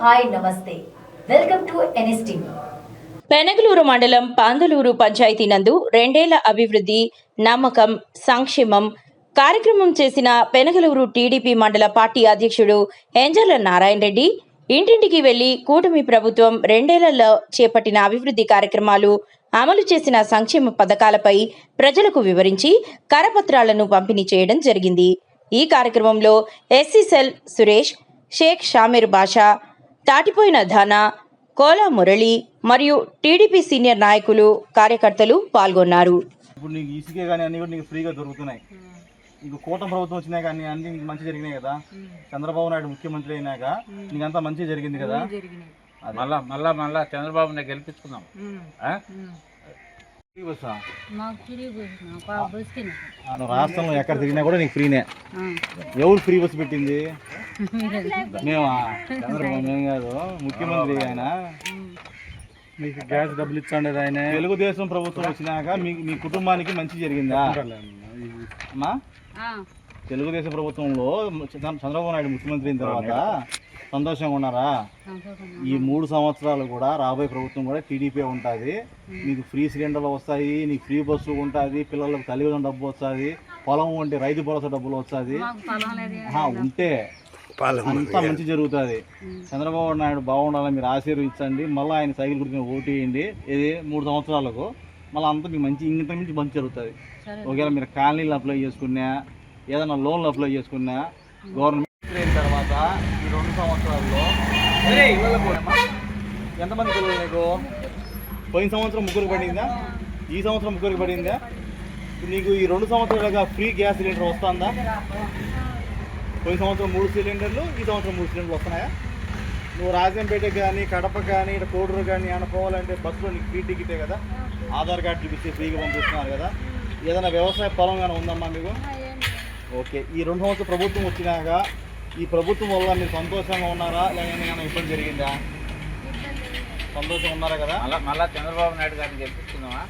Hi నమస్తే welcome to NSTV. Penagaluru మండలం పాందలూరు పంచాయతీ నందు 2 ఏళ్ల అభివృద్ధి నమ్మకం సంక్షేమం కార్యక్రమం చేసిన పెనగలూరు టీడీపీ మండల పార్టీ అధ్యక్షుడు ఎంజర్ల నారాయణ రెడ్డి ఇంటింటికి వెళ్లి కూటమి ప్రభుత్వం 2 ఏళ్లలో చేపట్టిన అభివృద్ధి కార్యక్రమాలు అమలు చేసిన సంక్షేమ పథకాలపై ప్రజలకు వివరించి కరపత్రాలను పంపిణీ చేయడం జరిగింది. ఈ కార్యక్రమంలో ఎస్సీ సెల్ సురేష్, షేక్ షామీర్ బాషా, తాటిపోయిన ధన, కోలా మురళి మరియు టీడీపీ సీనియర్ నాయకులు కార్యకర్తలు పాల్గొన్నారు. ఇప్పుడు నీకు ఈసీకే కానీ అన్ని కూడా నీకు ఫ్రీగా దొరుకుతున్నాయి. నీకు కూటమి ప్రభుత్వం వచ్చినాయి కానీ అన్ని నీకు మంచి జరిగినాయి కదా. చంద్రబాబు నాయుడు ముఖ్యమంత్రి అయినాక నీకంతా మంచి జరిగింది కదా. మళ్ళా చంద్రబాబుని గెలిపించుకుందాం. రాష్ట్రంలో ఎక్కడ తిరిగినా కూడా నీకు ఫ్రీనే. ఎవరు ఫ్రీ బస్ పెట్టింది? మేమా? చంద్రబాబు మేము కాదు, ముఖ్యమంత్రి ఆయన. మీకు గ్యాస్ డబ్బులు ఇచ్చాండి ఆయన. తెలుగుదేశం ప్రభుత్వం వచ్చినాక మీ కుటుంబానికి మంచి జరిగిందా అమ్మా? తెలుగుదేశం ప్రభుత్వంలో చంద్రబాబు నాయుడు ముఖ్యమంత్రి అయిన తర్వాత సంతోషంగా ఉన్నారా? ఈ 3 సంవత్సరాలు కూడా రాబోయే ప్రభుత్వం కూడా టీడీపీ ఉంటుంది. నీకు ఫ్రీ సిలిండర్లు వస్తాయి, నీకు ఫ్రీ బస్సు ఉంటుంది, పిల్లలకు తల్లిదండ్రుల డబ్బు వస్తుంది, పొలం ఉంటే రైతు భరోసా డబ్బులు వస్తుంది. ఉంటే అంతా మంచి జరుగుతుంది. చంద్రబాబు నాయుడు బాగుండాలని మీరు ఆశీర్వదించండి. మళ్ళీ ఆయన సైకిల్ గురించి ఓటు వేయండి. ఇది 3 సంవత్సరాలకు మళ్ళీ అంతా మీకు మంచి ఇంత మించి మంచి జరుగుతుంది. ఒకవేళ మీరు కాలనీలు అప్లై చేసుకున్నా, ఏదైనా లోన్లు అప్లై చేసుకున్నా, గవర్నమెంట్ అయిన తర్వాత ఈ 2 సంవత్సరాల్లో ఎంతమంది పిల్లలు నీకు? పోయిన సంవత్సరం 3 పడిందా? ఈ సంవత్సరం 3 పడిందా? నీకు ఈ 2 సంవత్సరాలుగా ఫ్రీ గ్యాస్ సిలిండర్ వస్తుందా? పోయిన సంవత్సరం 3 సిలిండర్లు, ఈ సంవత్సరం 3 సిలిండర్లు వస్తున్నాయా? నువ్వు రాజంపేటకి కానీ, కడప కానీ, ఇక్కడ కోడూరు కానీ ఏమైనా పోవాలంటే బస్సులో నీకు ఫ్రీ టికెటే కదా. ఆధార్ కార్డు చూపిస్తే ఫ్రీగా పంపిస్తున్నారు కదా. ఏదైనా వ్యవసాయ పొలం కానీ ఉందమ్మా మీకు? ఓకే. ఈ 2 సంవత్సరాలు ప్రభుత్వం వచ్చినాక ఈ ప్రభుత్వం వల్ల మీరు సంతోషంగా ఉన్నారా లేకపోతే ఏమైనా ఇబ్బంది జరిగిందా? సంతోషంగా ఉన్నారా కదా. మళ్ళా చంద్రబాబు నాయుడు గారిని గెలిపించుకుందామా?